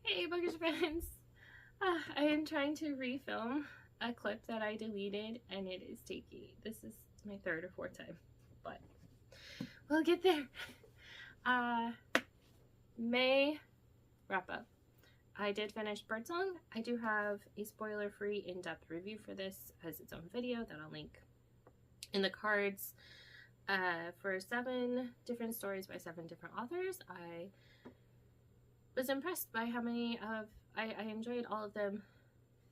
Hey, bookish friends! I am trying to refilm a clip that I deleted, and it is taking, this is my third or fourth time, but we'll get there. May wrap up. I did finish Birdsong. I do have a spoiler-free in-depth review for this as its own video that I'll link in the cards. For 7 different stories by 7 different authors. I was impressed by how many of I enjoyed all of them.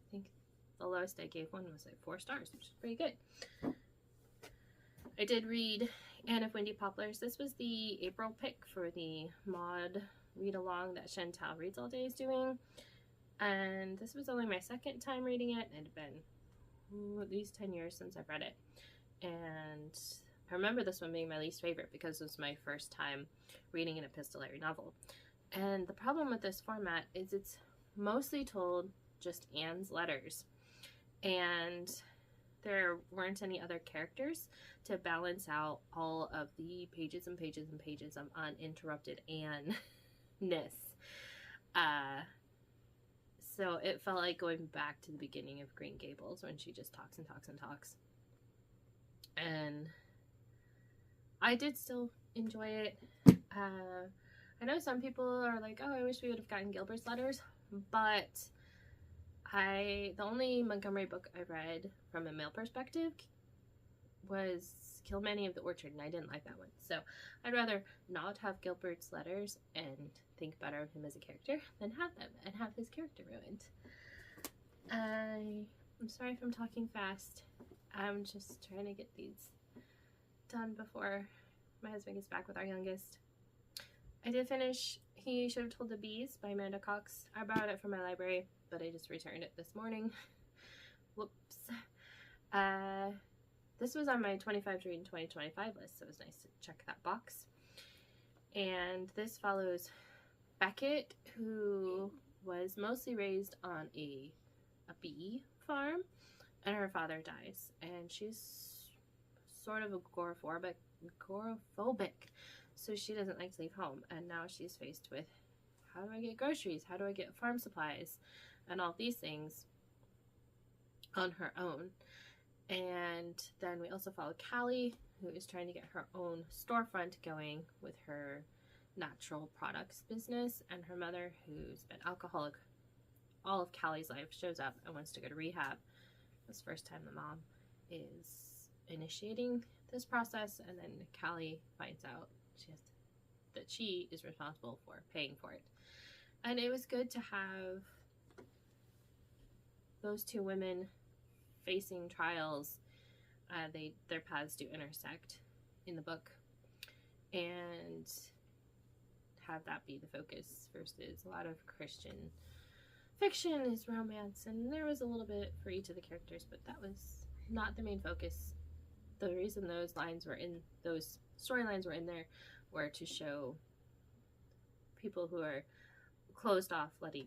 I think the lowest I gave one was like 4 stars, which is pretty good. I did read Anne of Windy Poplars. This was the April pick for the mod read along that Chantal Reads All Day is doing, and this was only my second time reading it. It had been at least 10 years since I've read it, and I remember this one being my least favorite because it was my first time reading an epistolary novel. And the problem with this format is it's mostly told just Anne's letters, and there weren't any other characters to balance out all of the pages and pages and pages of uninterrupted Anne-ness. So it felt like going back to the beginning of Green Gables when she just talks and talks and talks. And I did still enjoy it. I know some people are like, oh, I wish we would have gotten Gilbert's letters, but the only Montgomery book I read from a male perspective was Kilmeny of the Orchard, and I didn't like that one. So I'd rather not have Gilbert's letters and think better of him as a character than have them and have his character ruined. I'm sorry if I'm talking fast. I'm just trying to get these done before my husband gets back with our youngest. I did finish He Should Have Told the Bees by Amanda Cox. I borrowed it from my library, but I just returned it this morning. Whoops. This was on my 25 to read in 2025 list, so it was nice to check that box. And this follows Beckett, who was mostly raised on a bee farm, and her father dies, and she's sort of agoraphobic, so she doesn't like to leave home, and now she's faced with, how do I get groceries, how do I get farm supplies, and all these things on her own. And then we also follow Callie, who is trying to get her own storefront going with her natural products business, and her mother, who's been alcoholic all of Callie's life, shows up and wants to go to rehab. This first time the mom is initiating this process, and then Callie finds out that she is responsible for paying for it. And it was good to have those two women facing trials. Their paths do intersect in the book, and have that be the focus versus a lot of Christian fiction is romance, and there was a little bit for each of the characters, but that was not the main focus. The reason those storylines were in there were to show people who are closed off, letting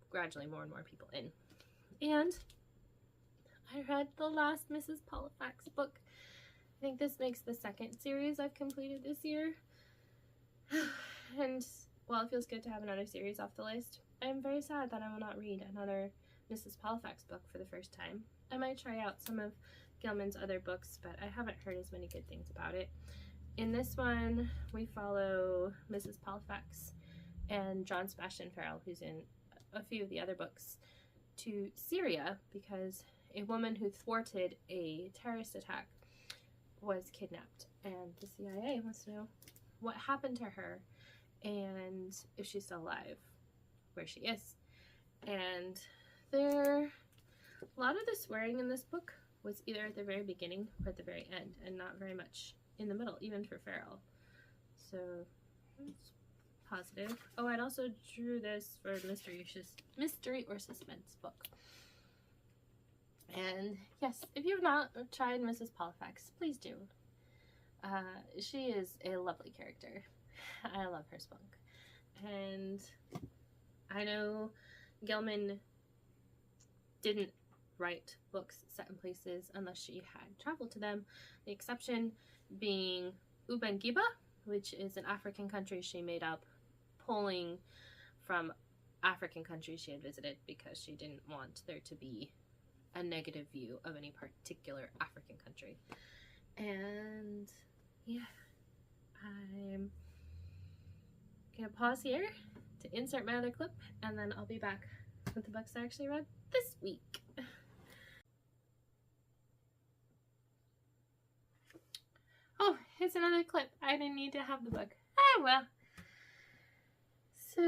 gradually more and more people in. And I read the last Mrs. Polifax book. I think this makes the second series I've completed this year. And while it feels good to have another series off the list, I'm very sad that I will not read another Mrs. Polifax book for the first time. I might try out some of Gilman's other books, but I haven't heard as many good things about it. In this one, we follow Mrs. Polifax and John Sebastian Farrell, who's in a few of the other books, to Syria because a woman who thwarted a terrorist attack was kidnapped, and the CIA wants to know what happened to her and if she's still alive, where she is. And a lot of the swearing in this book was either at the very beginning or at the very end, and not very much in the middle, even for Farrell. So it's positive. Oh, I'd also drew this for mystery or suspense book. And yes, if you've not tried Mrs. Polifax, please do. She is a lovely character. I love her spunk. And I know Gilman didn't write books set in places unless she had traveled to them. The exception being Ubangiba, which is an African country she made up, pulling from African countries she had visited because she didn't want there to be a negative view of any particular African country. And yeah, I'm gonna pause here to insert my other clip, and then I'll be back with the books I actually read this week. Oh, here's another clip. I didn't need to have the book. Ah, well. So,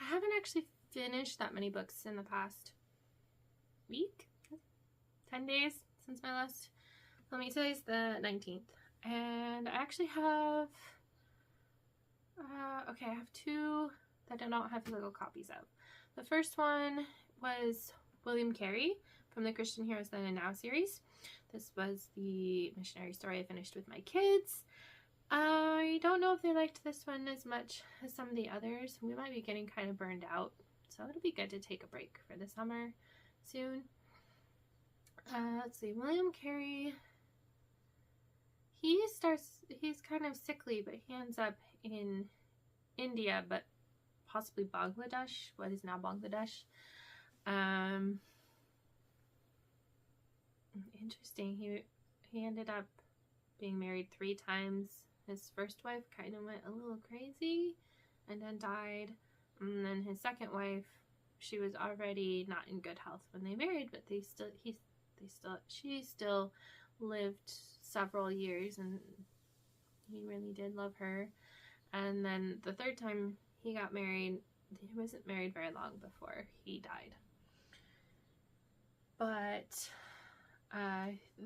I haven't actually finished that many books in the past week? 10 days since my last. Let me today's the 19th. And I actually have, okay, I have two that I don't have physical copies of. The first one was William Carey from the Christian Heroes Then and Now series. This was the missionary story I finished with my kids. I don't know if they liked this one as much as some of the others. We might be getting kind of burned out, so it'll be good to take a break for the summer soon. Let's see, William Carey, he's kind of sickly, but he ends up in India, but possibly Bangladesh, what is now Bangladesh. Interesting, he ended up being married 3 times. His first wife kind of went a little crazy and then died. And then his second wife, she was already not in good health when they married, but she still lived several years, and he really did love her. And then the third time he got married, he wasn't married very long before he died. But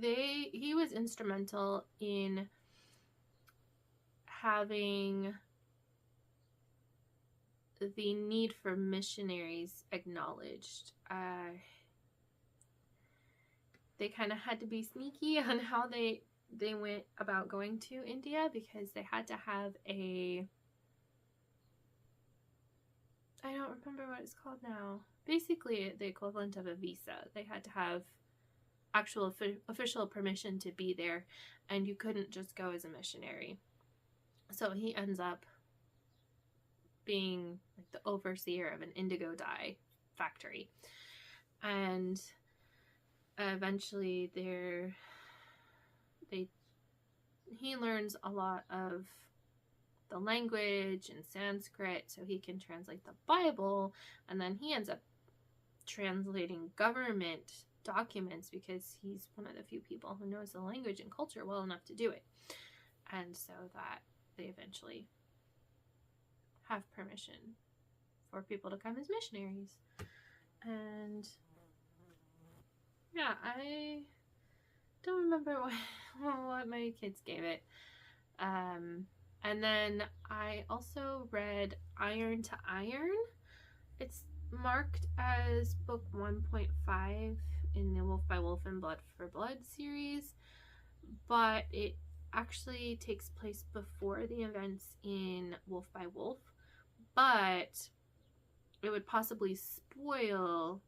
he was instrumental in having the need for missionaries acknowledged. They kind of had to be sneaky on how they went about going to India, because they had to have I don't remember what it's called now. Basically, the equivalent of a visa. They had to have actual official permission to be there, and you couldn't just go as a missionary. So he ends up being like the overseer of an indigo dye factory, and eventually he learns a lot of the language and Sanskrit so he can translate the Bible, and then he ends up translating government documents because he's one of the few people who knows the language and culture well enough to do it. And so that they eventually have permission for people to come as missionaries. And yeah, I don't remember what my kids gave it. And then I also read Iron to Iron. It's marked as book 1.5 in the Wolf by Wolf and Blood for Blood series, but it actually takes place before the events in Wolf by Wolf, but it would possibly spoil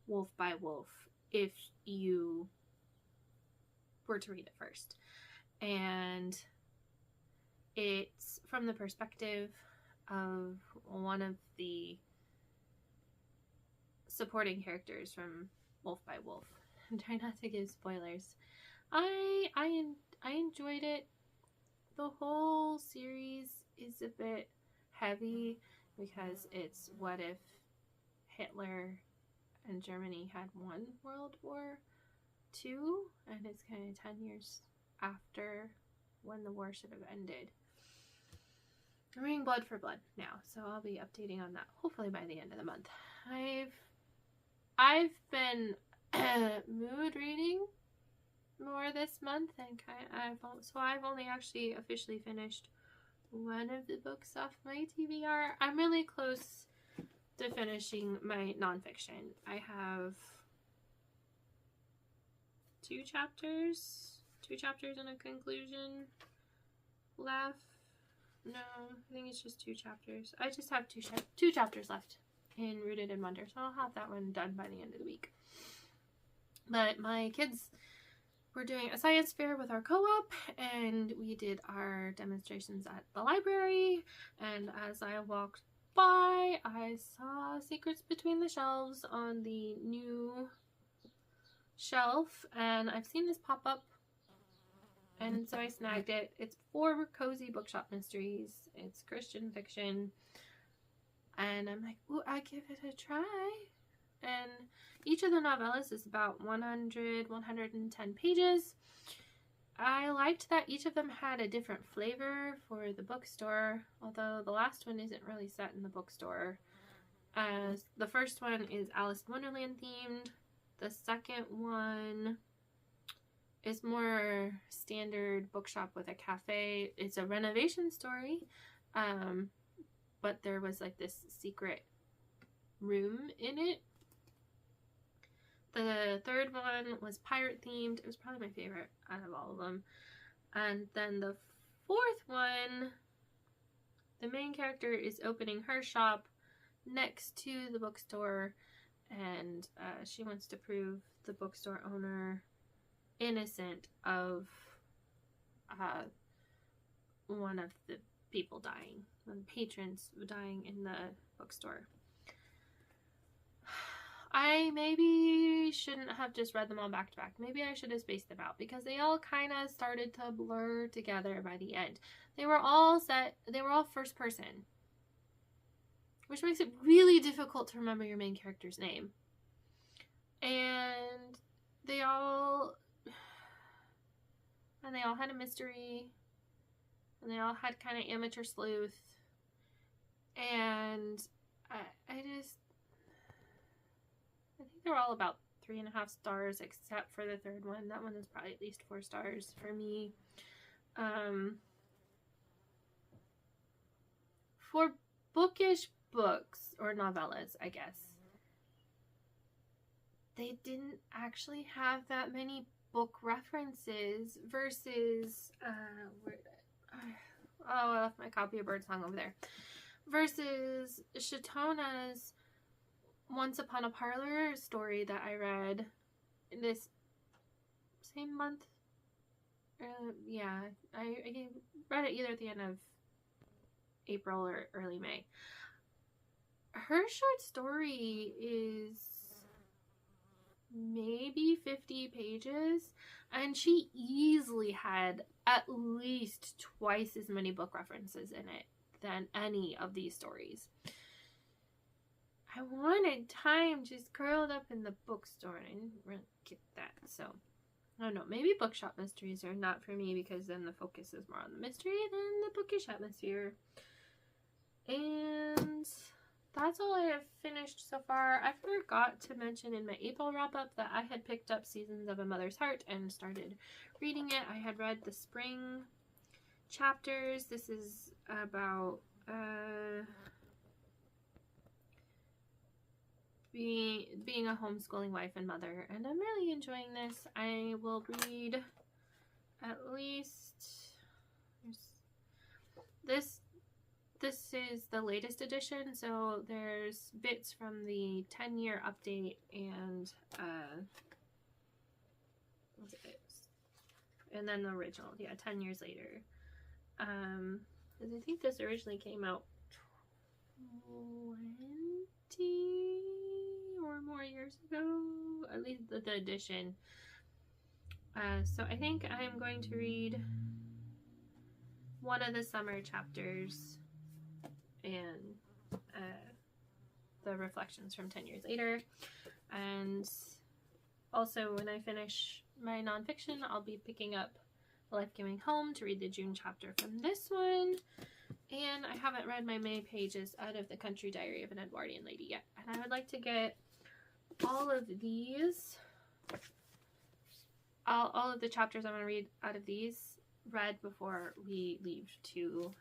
Wolf by Wolf if you were to read it first. And it's from the perspective of one of the supporting characters from Wolf by Wolf. I'm trying not to give spoilers. I enjoyed it. The whole series is a bit heavy because it's what if Hitler and Germany had won World War II, and it's kind of 10 years after when the war should have ended. I'm reading Blood for Blood now, so I'll be updating on that hopefully by the end of the month. I've been mood reading more this month, and I've only actually officially finished one of the books off my TBR. I'm really close to finishing my nonfiction. I have 2 chapters and a conclusion left. No, I think it's just 2 chapters. I just have 2 chapters left in Rooted in Wonder, so I'll have that one done by the end of the week. But my kids were doing a science fair with our co-op, and we did our demonstrations at the library, and as I walked by. I saw Secrets Between the Shelves on the new shelf, and I've seen this pop up, and so I snagged it. It's 4 cozy bookshop mysteries. It's Christian fiction, and I'm like, ooh, I'll give it a try. And each of the novellas is about 110 pages. I liked that each of them had a different flavor for the bookstore, although the last one isn't really set in the bookstore. The first one is Alice in Wonderland themed. The second one is more standard bookshop with a cafe. It's a renovation story, but there was like this secret room in it. The third one was pirate themed. It was probably my favorite out of all of them. And then the fourth one, the main character is opening her shop next to the bookstore, and she wants to prove the bookstore owner innocent of one of the people dying, one of the patrons dying in the bookstore. I maybe shouldn't have just read them all back to back. Maybe I should have spaced them out, because they all kind of started to blur together by the end. They were all first person, which makes it really difficult to remember your main character's name. And they all had a mystery, and they all had kind of amateur sleuth, and I think they're all about 3.5 stars, except for the third one. That one is probably at least 4 stars for me. For bookish books, or novellas, I guess, they didn't actually have that many book references versus I left my copy of Birdsong over there, versus Shatona's Once Upon a Parlor story that I read this same month. Yeah, I read it either at the end of April or early May. Her short story is maybe 50 pages, and she easily had at least twice as many book references in it than any of these stories. I wanted time just curled up in the bookstore, and I didn't really get that. So, I don't know. Maybe bookshop mysteries are not for me, because then the focus is more on the mystery than the bookish atmosphere. And that's all I have finished so far. I forgot to mention in my April wrap-up that I had picked up Seasons of a Mother's Heart and started reading it. I had read the spring chapters. This is about being a homeschooling wife and mother, and I'm really enjoying this. I will read at least this is the latest edition, so there's bits from the 10-year update and and then the original, 10 years later. Because I think this originally came out 20 or more years ago, at least the edition. So I think I'm going to read one of the summer chapters and the reflections from 10 years later. And also, when I finish my nonfiction, I'll be picking up The Life-Giving Home to read the June chapter from this one. And I haven't read my May pages out of The Country Diary of an Edwardian Lady yet. And I would like to get all of these, all of the chapters I'm going to read out of these read before we leave to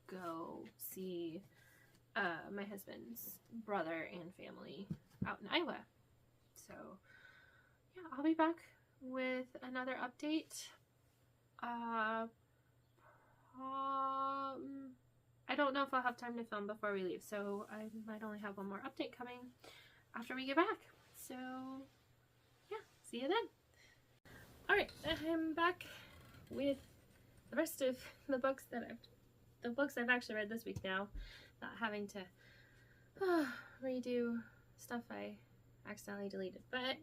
go see my husband's brother and family out in Iowa. So yeah, I'll be back with another update. I don't know if I'll have time to film before we leave, so I might only have one more update coming after we get back. So yeah, see you then. Alright, I'm back with the rest of the books that I've actually read this week now, not having to redo stuff I accidentally deleted. But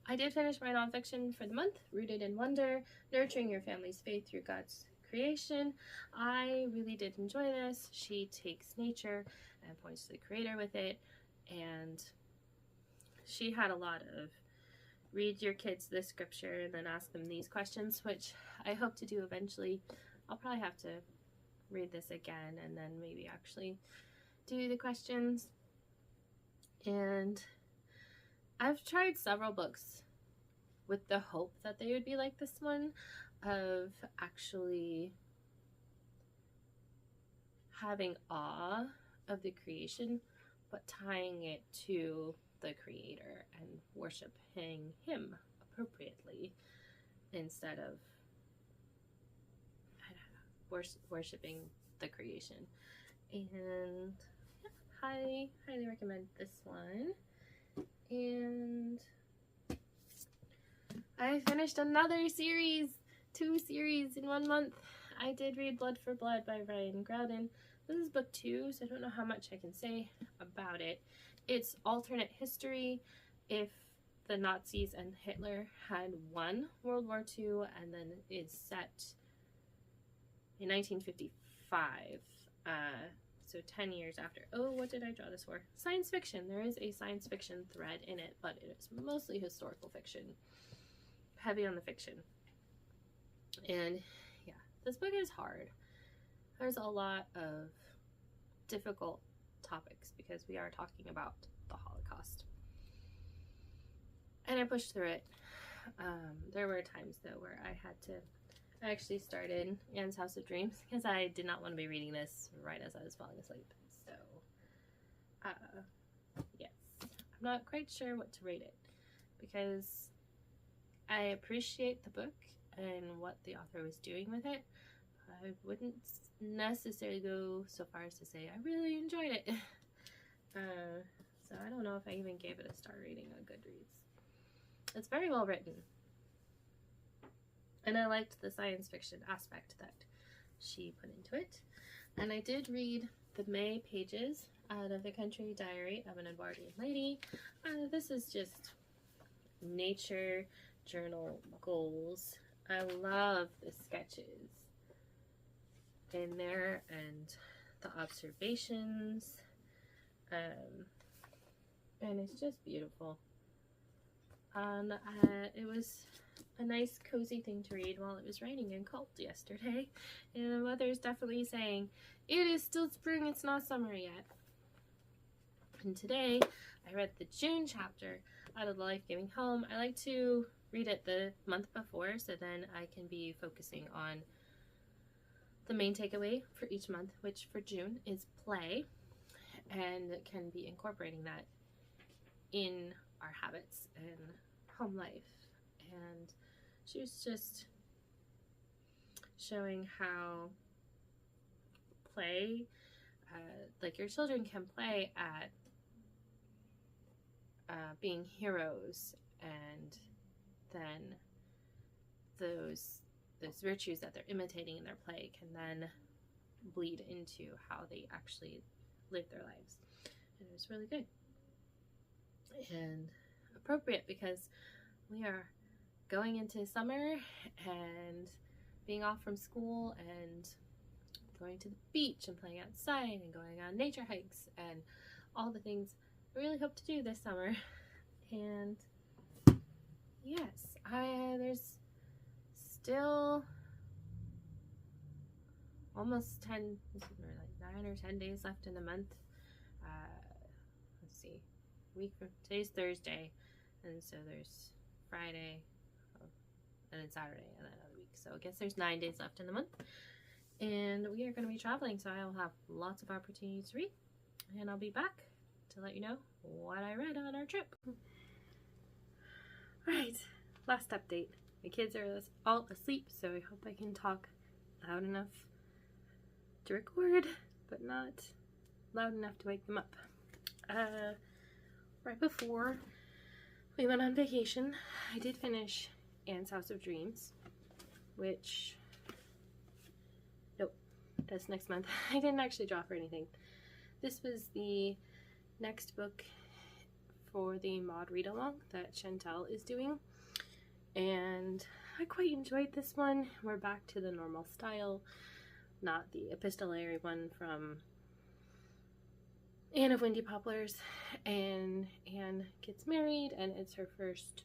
I did finish my nonfiction for the month, Rooted in Wonder, Nurturing Your Family's Faith Through God's Creation. I really did enjoy this. She takes nature and points to the Creator with it, and she had a lot of read your kids this scripture and then ask them these questions, which I hope to do eventually. I'll probably have to read this again and then maybe actually do the questions. And I've tried several books with the hope that they would be like this one, of actually having awe of the creation, but tying it to the Creator and worshiping Him appropriately instead of worshiping the creation. And yeah, highly recommend this one. And I finished another series, 2 series in 1 month. I did read Blood for Blood by Ryan Groudon. This is book 2, so I don't know how much I can say about it. It's alternate history if the Nazis and Hitler had won World War II, and then it's set in 1955. So 10 years after. Oh, what did I draw this for? Science fiction. There is a science fiction thread in it, but it is mostly historical fiction. Heavy on the fiction. And yeah, this book is hard. There's a lot of difficult topics because we are talking about the Holocaust. And I pushed through it. There were times though where I actually started Anne's House of Dreams because I did not want to be reading this right as I was falling asleep. So, yes. I'm not quite sure what to rate it because I appreciate the book and what the author was doing with it. I wouldn't necessarily go so far as to say I really enjoyed it. So I don't know if I even gave it a star rating on Goodreads. It's very well written. And I liked the science fiction aspect that she put into it. And I did read the May pages out of The Country Diary of an Edwardian Lady. This is just nature journal goals. I love the sketches in there and the observations. And it's just beautiful. And it was a nice cozy thing to read while it was raining in Colt yesterday, and the weather's definitely saying it is still spring, it's not summer yet. And today I read the June chapter out of The Life-Giving Home. I like to read it the month before so then I can be focusing on the main takeaway for each month, which for June is play, and can be incorporating that in our habits and home life. And she was just showing how play, like your children can play at being heroes, and then those virtues that they're imitating in their play can then bleed into how they actually live their lives. And it was really good and appropriate because we are going into summer and being off from school and going to the beach and playing outside and going on nature hikes and all the things I really hope to do this summer. And yes, there's still almost 9 or 10 days left in the month. Let's see, week from today's Thursday, and so there's Friday, and then Saturday, and then another week. So I guess there's 9 days left in the month, and we are going to be traveling, so I'll have lots of opportunities to read, and I'll be back to let you know what I read on our trip. Alright, last update. My kids are all asleep, so I hope I can talk loud enough to record, but not loud enough to wake them up. Right before we went on vacation, I did finish Anne's House of Dreams, which, nope, that's next month. I didn't actually draw for anything. This was the next book for the mod read along that Chantel is doing, and I quite enjoyed this one. We're back to the normal style, not the epistolary one from Anne of Windy Poplars. And Anne gets married, and it's her first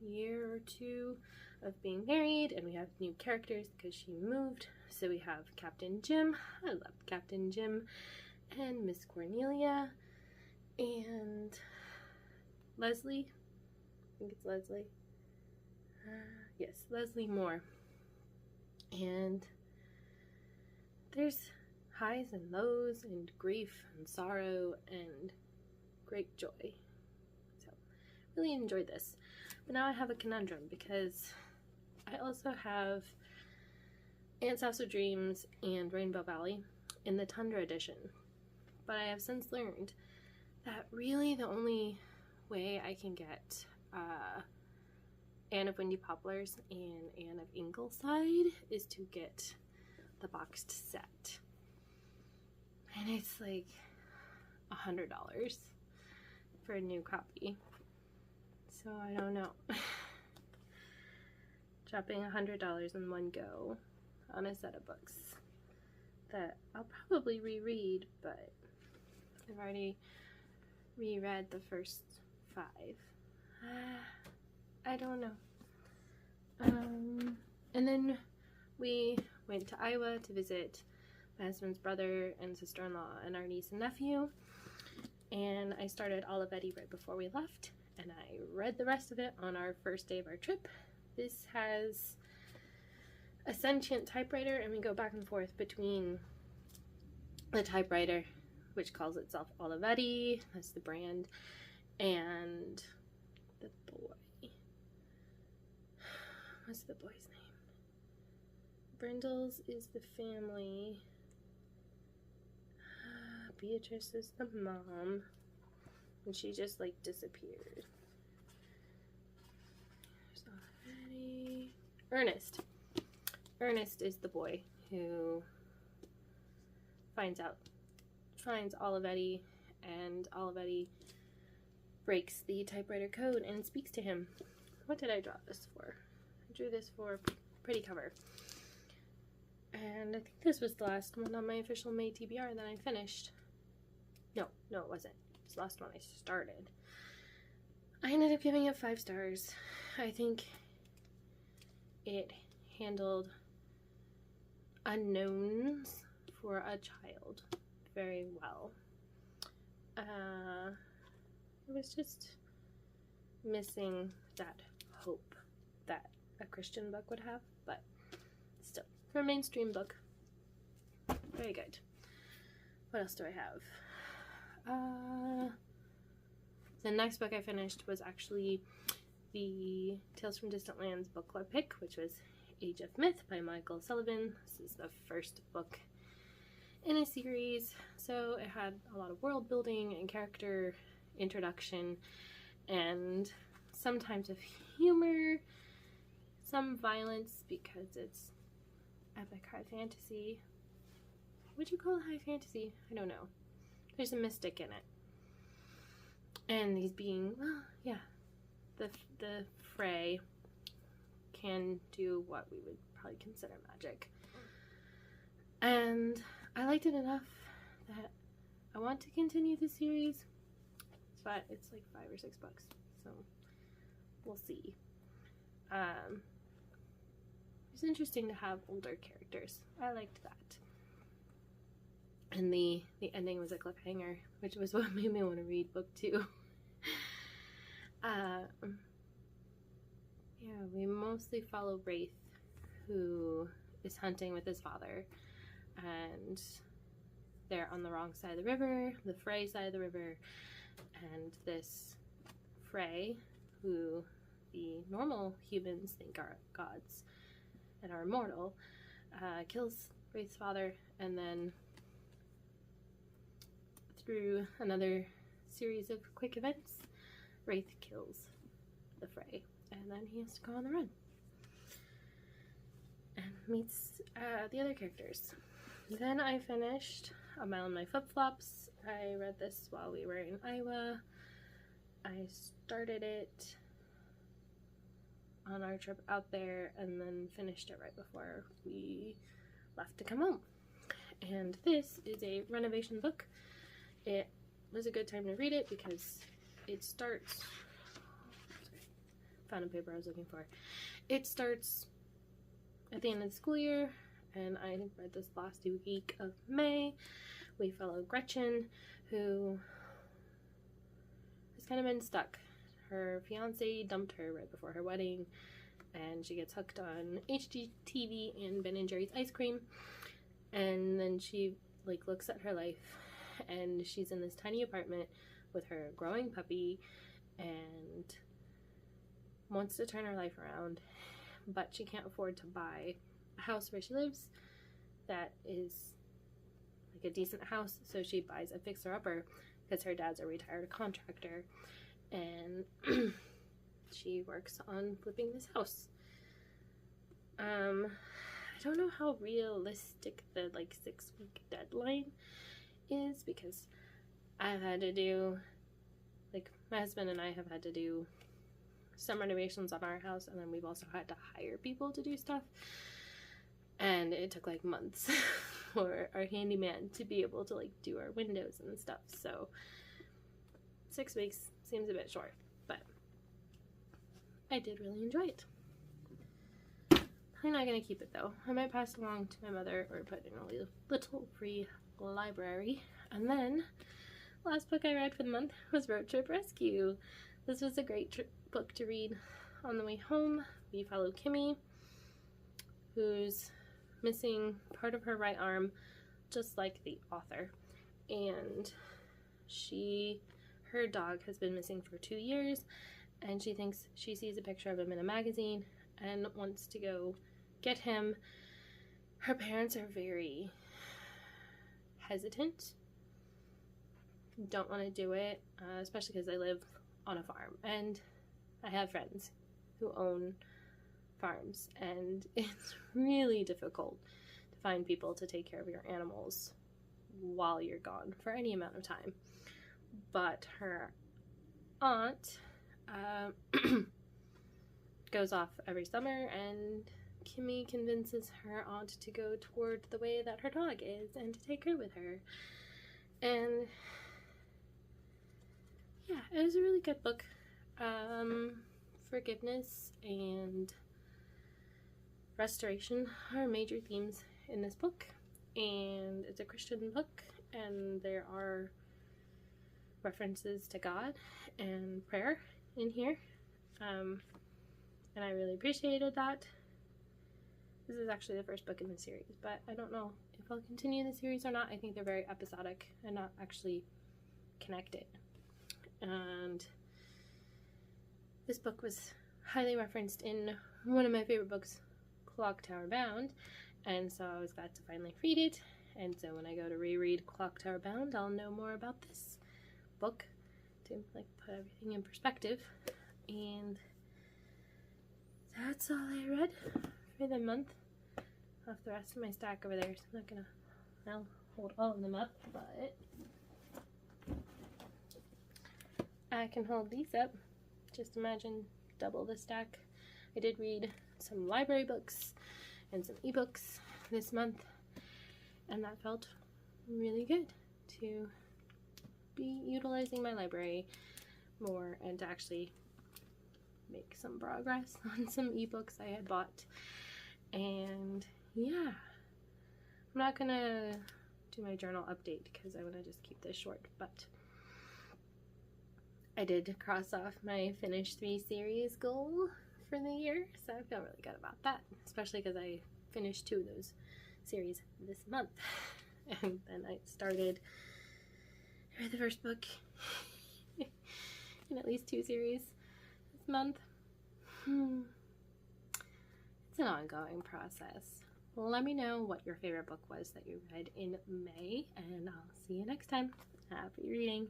year or two of being married, and we have new characters because she moved. So we have Captain Jim, I love Captain Jim, and Miss Cornelia, and Leslie, I think it's Leslie, yes, Leslie Moore. And there's highs and lows and grief and sorrow and great joy. So really enjoyed this. But now I have a conundrum because I also have Aunt's House of Dreams and Rainbow Valley in the Tundra edition. But I have since learned that really the only way I can get Anne of Windy Poplars and Anne of Ingleside is to get the boxed set. And it's like $100 for a new copy. So I don't know. Dropping $100 in one go on a set of books that I'll probably reread, but I've already reread the first 5. I don't know. And then we went to Iowa to visit my husband's brother and sister-in-law and our niece and nephew, and I started Olivetti right before we left, and I read the rest of it on our first day of our trip. This has a sentient typewriter, and we go back and forth between the typewriter, which calls itself Olivetti, that's the brand, and the boy. What's the boy's name? Brindles is the family. Beatrice is the mom. And she just like disappeared. There's Olivetti. Ernest. Ernest is the boy who finds Olivetti, and Olivetti breaks the typewriter code and speaks to him. What did I draw this for? I drew this for a pretty cover. And I think this was the last one on my official May TBR that I finished. No, it wasn't. It's the last one I started. I ended up giving it 5 stars. I think it handled unknowns for a child very well. It was just missing that hope that a Christian book would have, but still, for a mainstream book, very good. What else do I have? The next book I finished was actually the Tales from Distant Lands book club pick, which was Age of Myth by Michael Sullivan. This is the first book in a series, so it had a lot of world building and character introduction, and sometimes of humor, some violence because it's epic high fantasy. Would you call it high fantasy? I don't know. There's a mystic in it. And he's being, well, yeah, the Fray can do what we would probably consider magic. And I liked it enough that I want to continue the series, but it's like $5 or $6, so we'll see. It's interesting to have older characters. I liked that. And the ending was a cliffhanger, which was what made me want to read book 2. Yeah, we mostly follow Wraith, who is hunting with his father, and they're on the wrong side of the river, the Fray side of the river, and this Fray, who the normal humans think are gods and are immortal, kills Wraith's father, and then through another series of quick events, Wraith kills the Fray, and then he has to go on the run and meets the other characters. Then I finished A Mile in My Flip-Flops. I read this while we were in Iowa. I started it on our trip out there and then finished it right before we left to come home. And this is a renovation book. It was a good time to read it because it starts, found a paper I was looking for. It starts at the end of the school year, and I read this last week of May. We follow Gretchen, who has kind of been stuck. Her fiance dumped her right before her wedding, and she gets hooked on HGTV and Ben & Jerry's ice cream. And then she looks at her life, and she's in this tiny apartment with her growing puppy and wants to turn her life around, but she can't afford to buy a house where she lives that is a decent house, so she buys a fixer-upper because her dad's a retired contractor, and she works on flipping this house. I don't know how realistic the 6-week deadline is, because I've had to do, my husband and I have had to do some renovations on our house, and then we've also had to hire people to do stuff, and it took months for our handyman to be able to do our windows and stuff. So 6 weeks seems a bit short, but I did really enjoy it. I'm not gonna keep it though. I might pass it along to my mother or put it in a little free library. And then last book I read for the month was Road Trip Rescue. This was a great book to read on the way home. We follow Kimmy, who's missing part of her right arm, just like the author. And her dog has been missing for 2 years, and she thinks she sees a picture of him in a magazine and wants to go get him. Her parents are very hesitant, don't want to do it, especially because I live on a farm, and I have friends who own farms, and it's really difficult to find people to take care of your animals while you're gone for any amount of time. But her aunt goes off every summer, and Kimmy convinces her aunt to go toward the way that her dog is and to take her with her. And yeah, it was a really good book. Forgiveness and restoration are major themes in this book, and it's a Christian book, and there are references to God and prayer in here, and I really appreciated that. This is actually the first book in the series, but I don't know if I'll continue the series or not. I think they're very episodic and not actually connected. And this book was highly referenced in one of my favorite books, Clock Tower Bound, and so I was glad to finally read it. And so when I go to reread Clock Tower Bound, I'll know more about this book to put everything in perspective. And that's all I read for the month. I'll have the rest of my stack over there, so I'm not gonna hold all of them up, but I can hold these up. Just imagine double the stack. I did read some library books and some ebooks this month, and that felt really good to be utilizing my library more and to actually make some progress on some ebooks I had bought. And yeah, I'm not gonna do my journal update because I want to just keep this short, but I did cross off my finish 3 series goal for the year, so I feel really good about that, especially because I finished 2 of those series this month. And then I read the first book in at least 2 series this month. It's an ongoing process. Well, let me know what your favorite book was that you read in May, and I'll see you next time. Happy reading!